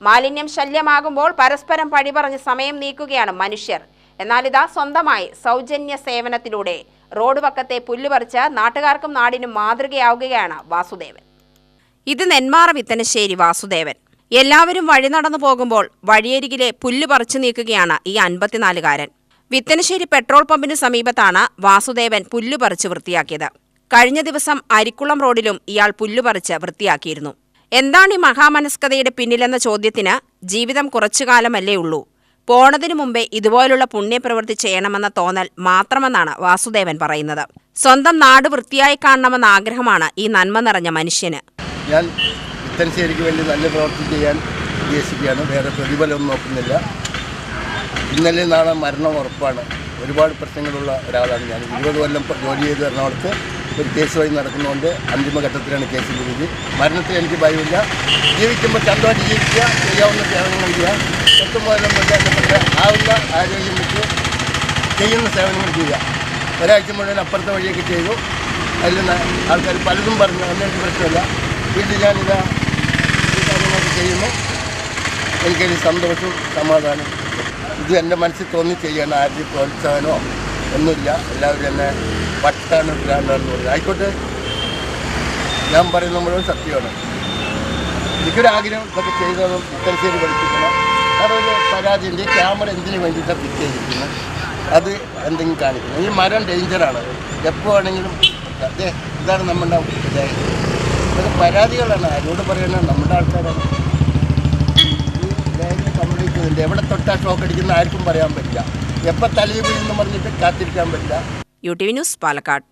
മാലിന്യം ശല്യമാകുമ്പോൾ പരസ്പരം പഴിപറഞ്ഞ് സമയം നീക്കുകയാണ് മനുഷ്യർ. എന്നാൽ ഇതാ സ്വന്തമായി സൗജന്യ സേവനത്തിലൂടെ റോഡ് പക്കത്തെ പുല്ലുപറിച്ച് നാട്ടുകാർക്കും നാടിനും മാതൃകയാവുകയാണ് വാസുദേവൻ. ഇത് നെന്മാറ വിത്തനശ്ശേരി വാസുദേവൻ. എല്ലാവരും വഴി നടന്നു പോകുമ്പോൾ വഴിയരികിലെ പുല്ല് പറിച്ചു നീക്കുകയാണ് ഈ 54-കാരൻ. വിത്തനശ്ശേരി പെട്രോൾ പമ്പിന് സമീപത്താണ് വാസുദേവൻ പുല്ല് പറിച്ച് വൃത്തിയാക്കിയത്. കഴിഞ്ഞ ദിവസം അരിക്കുളം റോഡിലും ഇയാൾ പുല്ലുപറിച്ച് വൃത്തിയാക്കിയിരുന്നു. എന്താണ് ഈ മഹാമനസ്കതയുടെ പിന്നിലെന്ന ചോദ്യത്തിന് ജീവിതം കുറച്ചുകാലമല്ലേ ഉള്ളൂ, പോണതിനു മുമ്പേ ഇതുപോലുള്ള പുണ്യപ്രവൃത്തി ചെയ്യണമെന്ന തോന്നൽ മാത്രമെന്നാണ് വാസുദേവൻ പറയുന്നത്. സ്വന്തം നാട് വൃത്തിയായി കാണണമെന്ന ആഗ്രഹമാണ് ഈ നന്മ നിറഞ്ഞ മനുഷ്യന്. ഞാൻ വിത്തനശ്ശേരിക്ക് വേണ്ടി നല്ല പ്രവൃത്തി ചെയ്യാൻ ഉദ്ദേശിക്കുകയാണ്. വേറെ പ്രതിഫലമൊന്നും നോക്കുന്നില്ല. ഇന്നലെ നാളെ മരണം ഉറപ്പാണ്. ഒരുപാട് പ്രശ്നങ്ങളുള്ള ഒരാളാണ് ഞാൻ. 20 കൊല്ലം ജോലി ചെയ്ത് എറണാകുളത്ത് ഒരു കേസ് വഴി നടക്കുന്നതുകൊണ്ട് അന്തിമഘട്ടത്തിലാണ് കേസിൻ്റെ വിധി. മരണത്തിൽ എനിക്ക് ഭയമില്ല. ജീവിക്കുമ്പോൾ ചന്തമായിട്ട് ജീവിക്കുക, ചെയ്യാവുന്ന സേവനങ്ങൾ ചെയ്യുക, എത്തുമ്പോഴൊന്നും ആവുന്ന ആരോഗ്യം വെച്ച് ചെയ്യുന്ന സേവനങ്ങൾ ചെയ്യുക. ഒരാഴ്ച മുഴുവൻ അപ്പുറത്തെ വഴിയൊക്കെ ചെയ്തു. അതിൽ ആൾക്കാർ പലതും പറഞ്ഞു, അന്നെനിക്ക് പ്രശ്നമില്ല. വീട്ടിൽ ഞാനിതാ ഈ കാര്യങ്ങളൊക്കെ ചെയ്യുന്നു. എനിക്കൊരു സന്തോഷവും സമാധാനം. ഇത് എൻ്റെ മനസ്സിൽ തോന്നി ചെയ്യണം. ആരുടെയും പ്രോത്സാഹനമോ ഒന്നുമില്ല. എല്ലാവരും എന്നെ പട്ടാണ് ഭ്രാന്താണെന്ന് പറഞ്ഞു. ആയിക്കോട്ടെ, ഞാൻ പറയുന്ന മുഴുവൻ സത്യമാണ്. എനിക്കൊരാഗ്രഹം ഇതൊക്കെ ചെയ്തതും വിത്തനശ്ശേരി പഠിപ്പിക്കണം. കാരണം ഒരു പരാതിയുണ്ട്. ഈ ക്യാമറ എന്തിനു വേണ്ടിയിട്ടാണ് ഫിറ്റ് ചെയ്തിരിക്കുന്നത്, അത് എന്തെങ്കിലും കാണിക്കണം. ഈ മരം ഡേഞ്ചറാണ്. എപ്പോൾ വേണമെങ്കിലും ഇതാണ് നമ്മുടെ ഇതൊക്കെ പരാതികളാണ്. ആരോട് പറയണം? നമ്മുടെ ആൾക്കാരാണ്. കംപ്ലീറ്റ് ചെയ്തിട്ടുണ്ട്. എവിടെ തൊട്ടാ ഷോക്ക് അടിക്കുന്ന ആർക്കും പറയാൻ പറ്റില്ല. എപ്പോൾ തലയിൽ വീഴുന്നു പറഞ്ഞിട്ട് കാത്തിരിക്കാൻ പറ്റില്ല. UTV news, Palakkad.